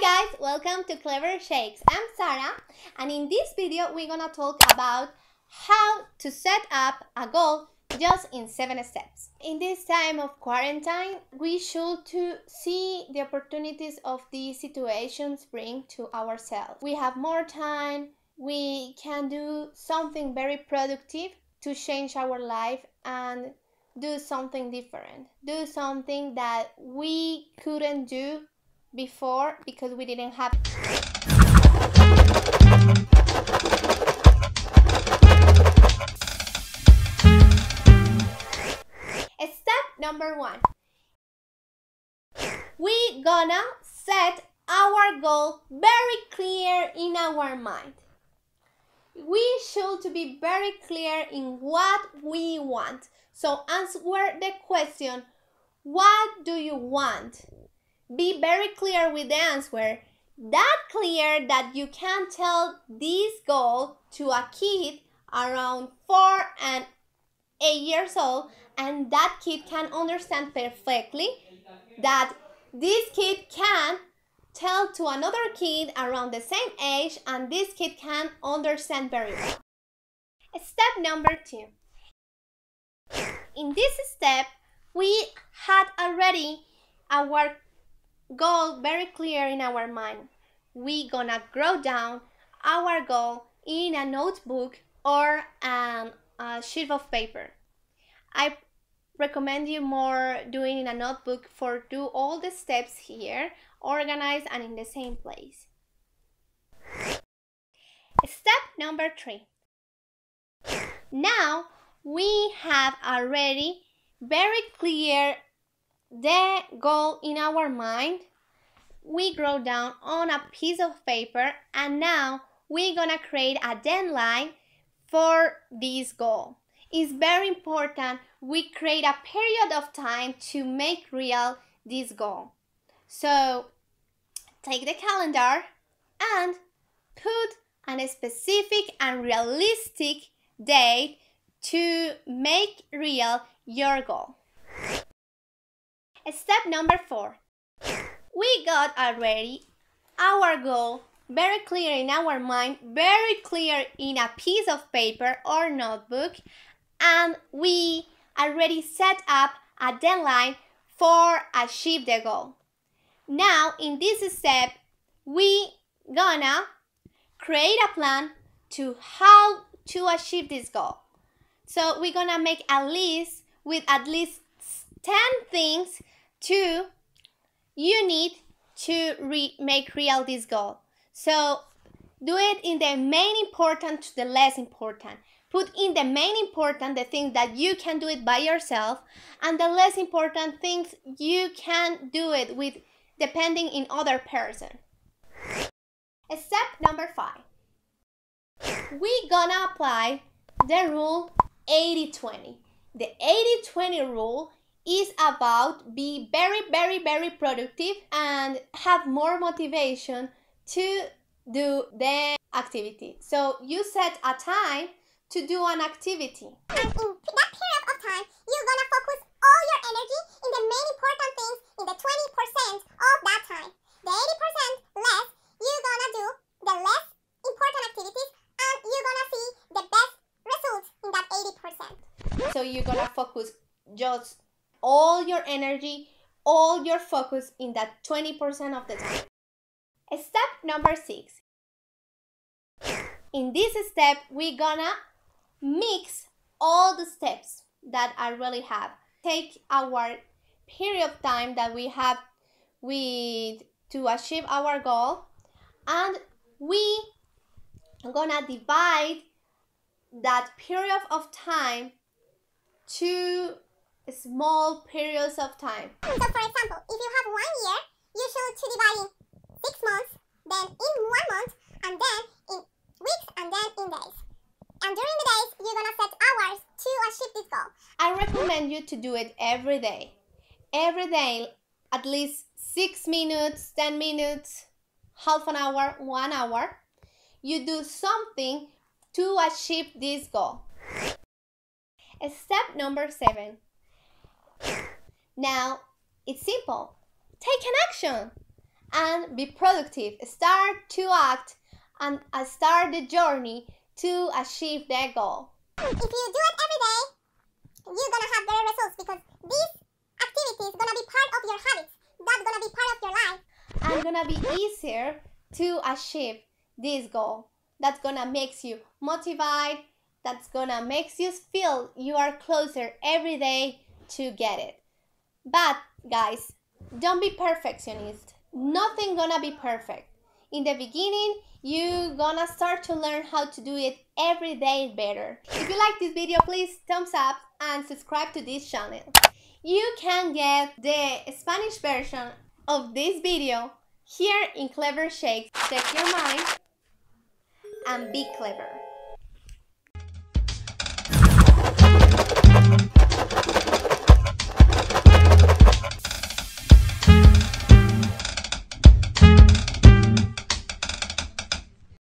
guys, welcome to Clever Shakes. I'm Sarah, and in this video we're gonna talk about how to set up a goal just in 7 steps. In this time of quarantine, we should to see the opportunities of these situations bring to ourselves. We have more time, we can do something very productive to change our life and do something different. Do something that we couldn't do before because we didn't have Step number 1. We gonna set our goal very clear in our mind. We should be very clear in what we want. So answer the question, what do you want? Be very clear with the answer. That clear that you can tell this goal to a kid around 4 and 8 years old, and that kid can understand perfectly that this kid can tell to another kid around the same age, and this kid can understand very well. Step number 2. In this step, we had already our goal very clear in our mind. We gonna write down our goal in a notebook or a sheet of paper. I recommend you more doing in a notebook for do all the steps here, organized and in the same place. Step number 3. Now we have already very clear the goal in our mind. We wrote down on a piece of paper, and now we're gonna create a deadline for this goal. It's very important we create a period of time to make real this goal. So take the calendar and put a specific and realistic date to make real your goal. Step number 4. We got already our goal very clear in our mind, very clear in a piece of paper or notebook, and we already set up a deadline for achieve the goal. Now in this step, we gonna create a plan to how to achieve this goal. So we're gonna make a list with at least 10 things you need to make real this goal. So do it in the main important to the less important. Put in the main important the things that you can do it by yourself, and the less important things you can do it with depending in other person. Step number 5. We gonna apply the rule 80-20. The 80-20 rule is about be very productive and have more motivation to do the activity. So you set a time to do an activity. And in that period of time, you're gonna focus all your energy in the main important things in the 20% of that time. The 80% less, you're gonna do the less important activities, and you're gonna see the best results in that 80%. So you're gonna focus just all your energy, all your focus in that 20% of the time. Step number 6. In this step, we're gonna mix all the steps that I really have. Take our period of time that we have to achieve our goal, and we gonna divide that period of time to small periods of time. So for example, if you have 1 year, you should divide in 6 months, then in 1 month, and then in weeks, and then in days. And during the days, you're gonna set hours to achieve this goal. I recommend you to do it every day. Every day, at least 6 minutes, 10 minutes, half an hour, 1 hour. You do something to achieve this goal. Step number 7. Now, it's simple. Take an action. and be productive. Start to act and start the journey to achieve the goal. If you do it every day, you're gonna have better results because this activity is gonna be part of your habits. That's gonna be part of your life. And gonna be easier to achieve this goal. That's gonna make you motivated. That's gonna make you feel you are closer every day to get it. But guys, don't be perfectionist. Nothing gonna be perfect. In the beginning, you gonna start to learn how to do it every day better. If you like this video, please thumbs up and subscribe to this channel. You can get the Spanish version of this video here in Clever Shakes. Check your mind and be clever.